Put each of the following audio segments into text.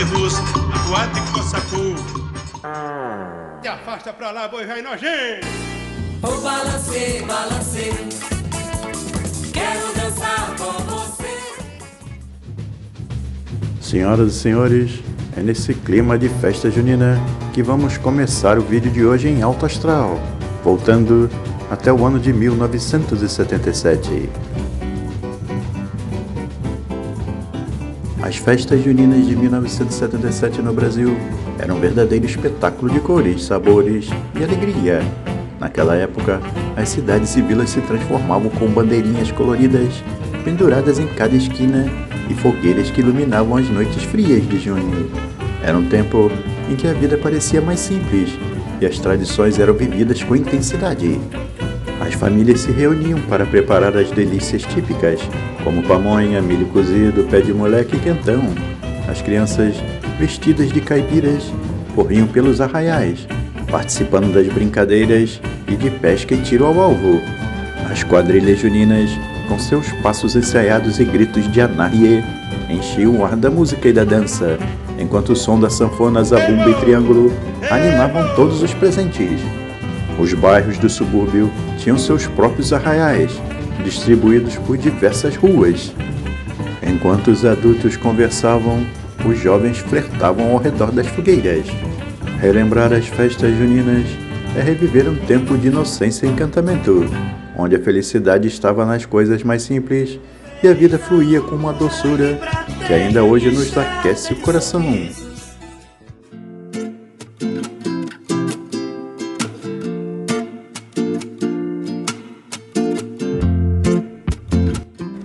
ônibus aquático Sacu. Te afasta pra lá, boi vai nojento. Oh, balancê, balancê, quero dançar com você. Senhoras e senhores, é nesse clima de festa junina que vamos começar o vídeo de hoje em alto astral, voltando até o ano de 1977. As festas juninas de 1977 no Brasil eram um verdadeiro espetáculo de cores, sabores e alegria. Naquela época, as cidades e vilas se transformavam com bandeirinhas coloridas penduradas em cada esquina e fogueiras que iluminavam as noites frias de junho. Era um tempo em que a vida parecia mais simples e as tradições eram vividas com intensidade. As famílias se reuniam para preparar as delícias típicas, como pamonha, milho cozido, pé de moleque e quentão. As crianças, vestidas de caipiras, corriam pelos arraiais, participando das brincadeiras e de pesca e tiro ao alvo. As quadrilhas juninas, com seus passos ensaiados e gritos de anarrie, enchiam o ar da música e da dança, enquanto o som da sanfona, zabumba e triângulo animavam todos os presentes. Os bairros do subúrbio tinham seus próprios arraiais, distribuídos por diversas ruas. Enquanto os adultos conversavam, os jovens flertavam ao redor das fogueiras. Relembrar as festas juninas é reviver um tempo de inocência e encantamento, onde a felicidade estava nas coisas mais simples e a vida fluía com uma doçura que ainda hoje nos aquece o coração.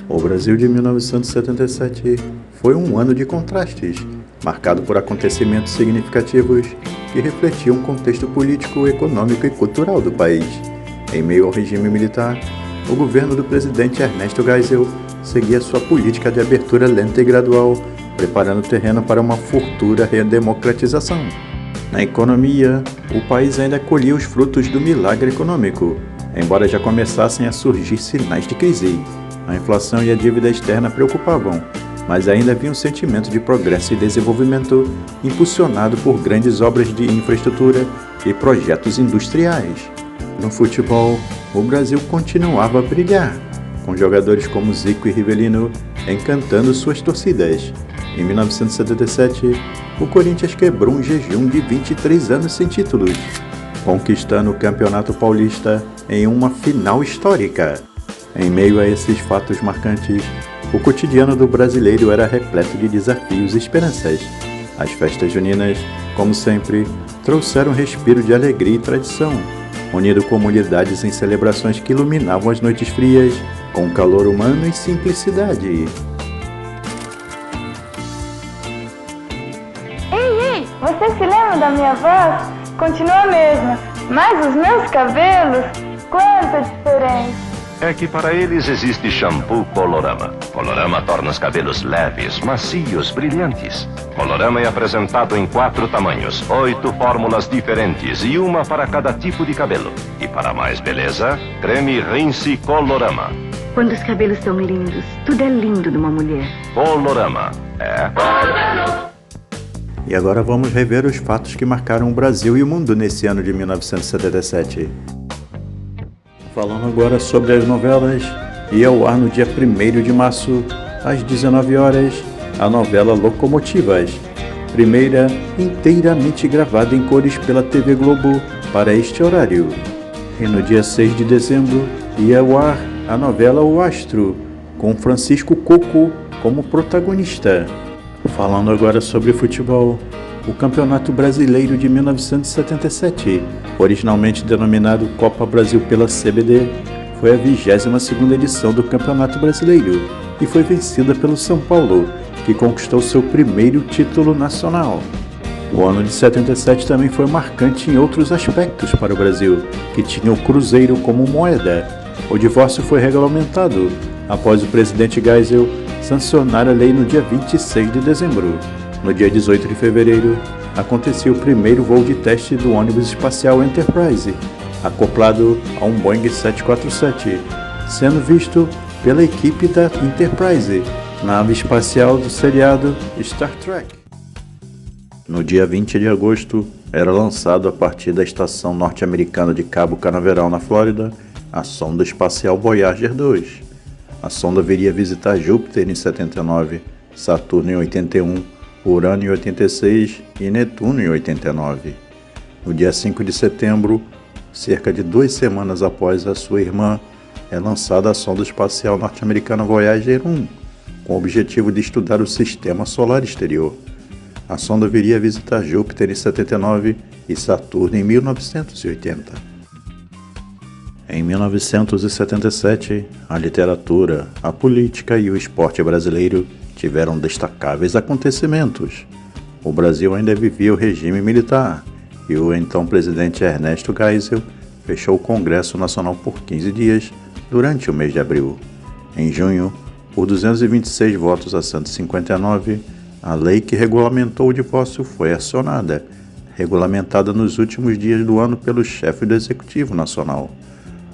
O Brasil de 1977 foi um ano de contrastes, marcado por acontecimentos significativos que refletiam o contexto político, econômico e cultural do país. Em meio ao regime militar, o governo do presidente Ernesto Geisel seguia sua política de abertura lenta e gradual, preparando o terreno para uma futura redemocratização. Na economia, o país ainda colhia os frutos do milagre econômico, embora já começassem a surgir sinais de crise. A inflação e a dívida externa preocupavam, mas ainda havia um sentimento de progresso e desenvolvimento impulsionado por grandes obras de infraestrutura e projetos industriais. No futebol, o Brasil continuava a brilhar, com jogadores como Zico e Rivelino encantando suas torcidas. Em 1977, o Corinthians quebrou um jejum de 23 anos sem títulos, conquistando o Campeonato Paulista em uma final histórica. Em meio a esses fatos marcantes, o cotidiano do brasileiro era repleto de desafios e esperanças. As festas juninas, como sempre, trouxeram um respiro de alegria e tradição, unindo comunidades em celebrações que iluminavam as noites frias com calor humano e simplicidade. Ei, você se lembra da minha voz? Continua a mesma, mas os meus cabelos, quanta diferença! É que para eles existe shampoo Colorama. Colorama torna os cabelos leves, macios, brilhantes. Colorama é apresentado em 4 tamanhos, 8 fórmulas diferentes e uma para cada tipo de cabelo. E para mais beleza, creme Rinse Colorama. Quando os cabelos são lindos, tudo é lindo numa mulher. Colorama é... E agora vamos rever os fatos que marcaram o Brasil e o mundo nesse ano de 1977. Falando agora sobre as novelas, ia ao ar no dia 1º de março, às 19 horas, a novela Locomotivas, primeira inteiramente gravada em cores pela TV Globo para este horário. E no dia 6 de dezembro, ia ao ar a novela O Astro, com Francisco Coco como protagonista. Falando agora sobre futebol, o Campeonato Brasileiro de 1977, originalmente denominado Copa Brasil pela CBD, foi a 22ª edição do Campeonato Brasileiro e foi vencida pelo São Paulo, que conquistou seu primeiro título nacional. O ano de 77 também foi marcante em outros aspectos para o Brasil, que tinha o Cruzeiro como moeda. O divórcio foi regulamentado após o presidente Geisel sancionar a lei no dia 26 de dezembro. No dia 18 de fevereiro, acontecia o primeiro voo de teste do ônibus espacial Enterprise, acoplado a um Boeing 747, sendo visto pela equipe da Enterprise, nave espacial do seriado Star Trek. No dia 20 de agosto, era lançado a partir da estação norte-americana de Cabo Canaveral, na Flórida, a sonda espacial Voyager 2. A sonda viria visitar Júpiter em 79, Saturno em 81, Urano em 86 e Netuno em 89. No dia 5 de setembro, cerca de 2 semanas após a sua irmã, é lançada a sonda espacial norte-americana Voyager 1, com o objetivo de estudar o sistema solar exterior. A sonda viria visitar Júpiter em 79 e Saturno em 1980. Em 1977, a literatura, a política e o esporte brasileiro tiveram destacáveis acontecimentos. O Brasil ainda vivia o regime militar e o então presidente Ernesto Geisel fechou o Congresso Nacional por 15 dias durante o mês de abril. Em junho, por 226 votos a 159, a lei que regulamentou o divórcio foi acionada, regulamentada nos últimos dias do ano pelo chefe do Executivo Nacional.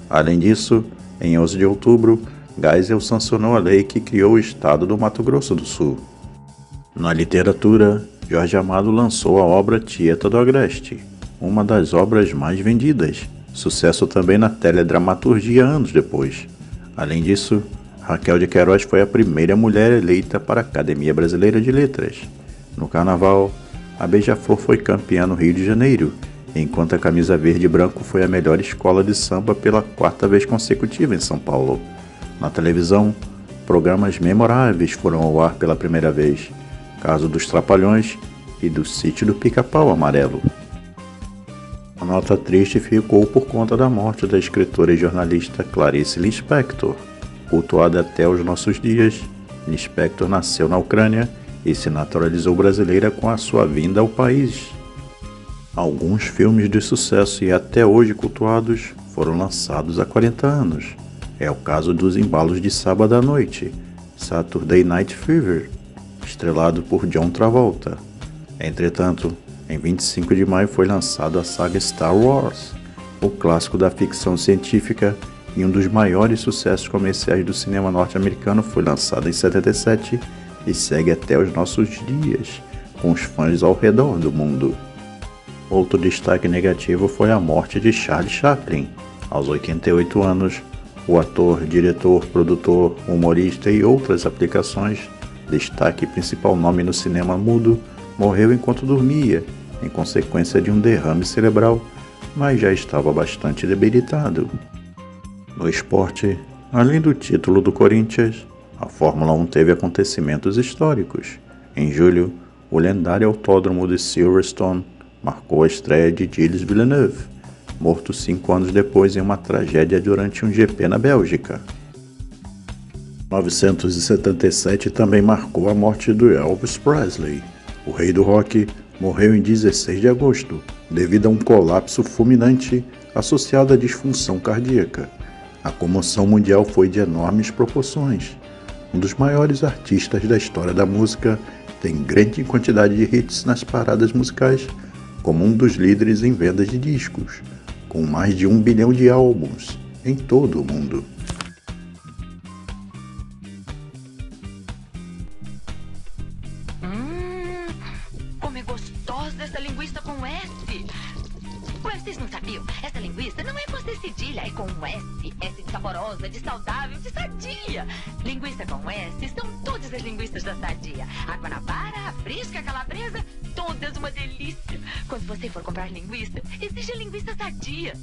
Além disso, em 11 de outubro, Geisel sancionou a lei que criou o estado do Mato Grosso do Sul. Na literatura, Jorge Amado lançou a obra Tieta do Agreste, uma das obras mais vendidas, sucesso também na teledramaturgia anos depois. Além disso, Raquel de Queiroz foi a primeira mulher eleita para a Academia Brasileira de Letras. No Carnaval, a Beija-Flor foi campeã no Rio de Janeiro, enquanto a Camisa Verde e Branco foi a melhor escola de samba pela 4ª vez consecutiva em São Paulo. Na televisão, programas memoráveis foram ao ar pela primeira vez, caso dos Trapalhões e do Sítio do Pica-Pau Amarelo. A nota triste ficou por conta da morte da escritora e jornalista Clarice Lispector. Cultuada até os nossos dias, Lispector nasceu na Ucrânia e se naturalizou brasileira com a sua vinda ao país. Alguns filmes de sucesso e até hoje cultuados foram lançados há 40 anos. É o caso dos Embalos de Sábado à Noite, Saturday Night Fever, estrelado por John Travolta. Entretanto, em 25 de maio foi lançado a saga Star Wars, o clássico da ficção científica e um dos maiores sucessos comerciais do cinema norte-americano. Foi lançado em 77 e segue até os nossos dias, com os fãs ao redor do mundo. Outro destaque negativo foi a morte de Charlie Chaplin. Aos 88 anos, o ator, diretor, produtor, humorista e outras aplicações, destaque e principal nome no cinema mudo, morreu enquanto dormia, em consequência de um derrame cerebral, mas já estava bastante debilitado. No esporte, além do título do Corinthians, a Fórmula 1 teve acontecimentos históricos. Em julho, o lendário autódromo de Silverstone marcou a estreia de Gilles Villeneuve, morto 5 anos depois em uma tragédia durante um GP na Bélgica. 1977 também marcou a morte do Elvis Presley. O rei do rock morreu em 16 de agosto, devido a um colapso fulminante associado à disfunção cardíaca. A comoção mundial foi de enormes proporções. Um dos maiores artistas da história da música tem grande quantidade de hits nas paradas musicais, como um dos líderes em vendas de discos, com mais de 1 bilhão de álbuns em todo o mundo. Como é gostosa essa linguiça com S! Ué, vocês não sabiam? Essa linguiça não é com C cedilha, é com um S. S de saborosa, de saudável, de sadia. Linguiça com S são todas as linguiças da Sadia. A Guanabara, a fresca, a calabresa, todas uma delícia. Quando você for comprar linguiça, exige a linguiça Sadia.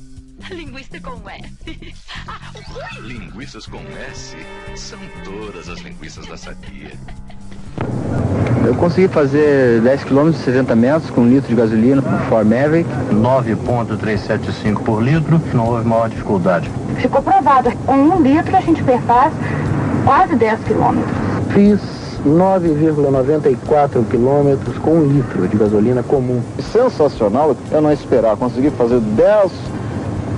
Linguiça com S. Ui! Linguiças com S são todas as linguiças da Sadia. Eu consegui fazer 10 km e 60 metros com 1 litro de gasolina no Ford Maverick. 9,375 por litro, não houve maior dificuldade. Ficou provado, com 1 litro a gente perfaz quase 10 quilômetros. Fiz 9,94 quilômetros com 1 litro de gasolina comum. Sensacional, eu não esperava, consegui fazer 10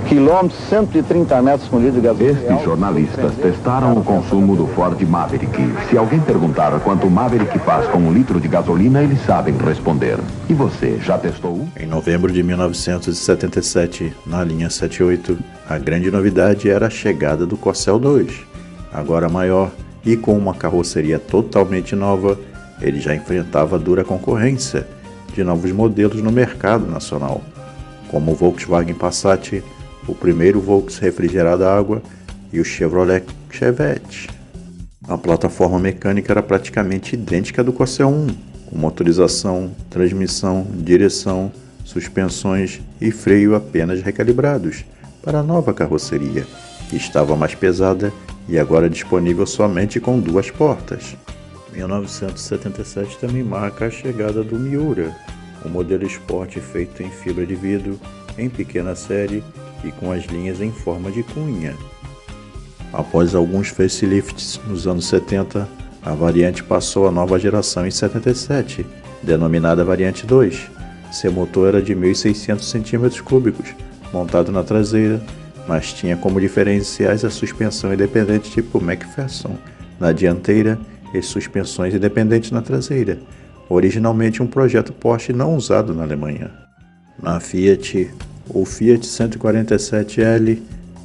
quilômetros, 130 metros com litro de gasolina. Estes jornalistas testaram o consumo do Ford Maverick. Se alguém perguntar quanto o Maverick faz com 1 litro de gasolina, eles sabem responder. E você, já testou um? Em novembro de 1977, na linha 78, a grande novidade era a chegada do Corcel 2. Agora maior e com uma carroceria totalmente nova, ele já enfrentava dura concorrência de novos modelos no mercado nacional, como o Volkswagen Passat, o primeiro Volkswagen refrigerado a água e o Chevrolet Chevette. A plataforma mecânica era praticamente idêntica à do Corsair 1, com motorização, transmissão, direção, suspensões e freio apenas recalibrados para a nova carroceria, que estava mais pesada e agora disponível somente com 2 portas. 1977 também marca a chegada do Miura, um modelo esporte feito em fibra de vidro, em pequena série e com as linhas em forma de cunha. Após alguns facelifts nos anos 70, a variante passou à nova geração em 77, denominada Variante 2. Seu motor era de 1.600 cm3, montado na traseira, mas tinha como diferenciais a suspensão independente tipo McPherson na dianteira e suspensões independentes na traseira, originalmente um projeto Porsche não usado na Alemanha. Na Fiat, o Fiat 147L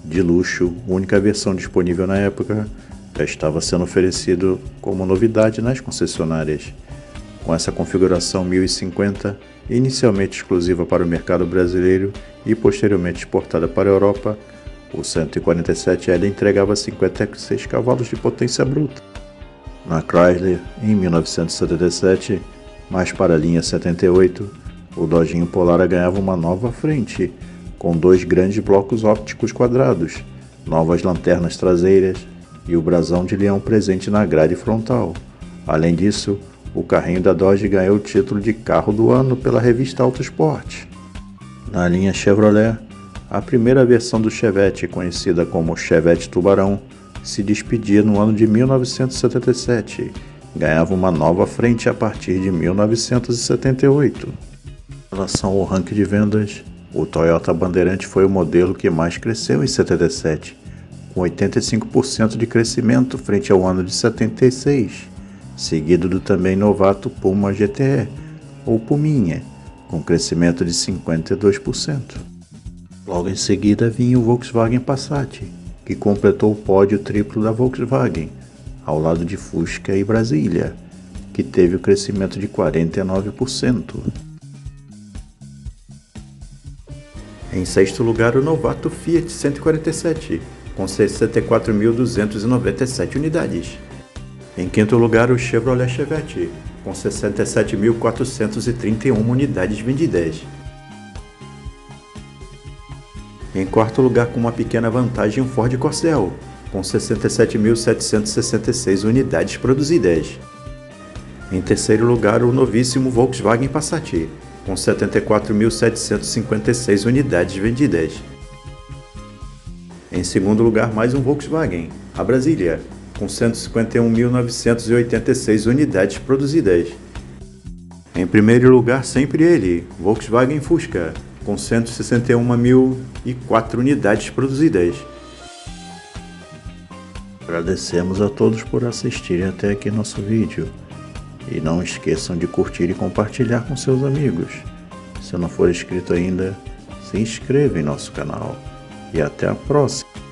de luxo, única versão disponível na época, já estava sendo oferecido como novidade nas concessionárias. Com essa configuração 1050, inicialmente exclusiva para o mercado brasileiro e posteriormente exportada para a Europa, o 147L entregava 56 cavalos de potência bruta. Na Chrysler, em 1977, mais para a linha 78, o Dodge Polara ganhava uma nova frente, com 2 grandes blocos ópticos quadrados, novas lanternas traseiras e o brasão de leão presente na grade frontal. Além disso, o carrinho da Dodge ganhou o título de carro do ano pela revista Autosport. Na linha Chevrolet, a primeira versão do Chevette, conhecida como Chevette Tubarão, se despedia no ano de 1977, ganhava uma nova frente a partir de 1978. Em relação ao ranking de vendas, o Toyota Bandeirante foi o modelo que mais cresceu em 77, com 85% de crescimento frente ao ano de 76, seguido do também novato Puma GTE, ou Puminha, com crescimento de 52%. Logo em seguida vinha o Volkswagen Passat, que completou o pódio triplo da Volkswagen, ao lado de Fusca e Brasília, que teve o crescimento de 49%. Em sexto lugar, o novato Fiat 147, com 64.297 unidades. Em quinto lugar, o Chevrolet Chevette, com 67.431 unidades vendidas. Em quarto lugar, com uma pequena vantagem, o Ford Corcel, com 67.766 unidades produzidas. Em terceiro lugar, o novíssimo Volkswagen Passat, com 74.756 unidades vendidas. Em segundo lugar, mais um Volkswagen, a Brasília, com 151.986 unidades produzidas. Em primeiro lugar, sempre ele, Volkswagen Fusca, com 161.004 unidades produzidas. Agradecemos a todos por assistirem até aqui nosso vídeo. E não esqueçam de curtir e compartilhar com seus amigos. Se não for inscrito ainda, se inscreva em nosso canal. E até a próxima!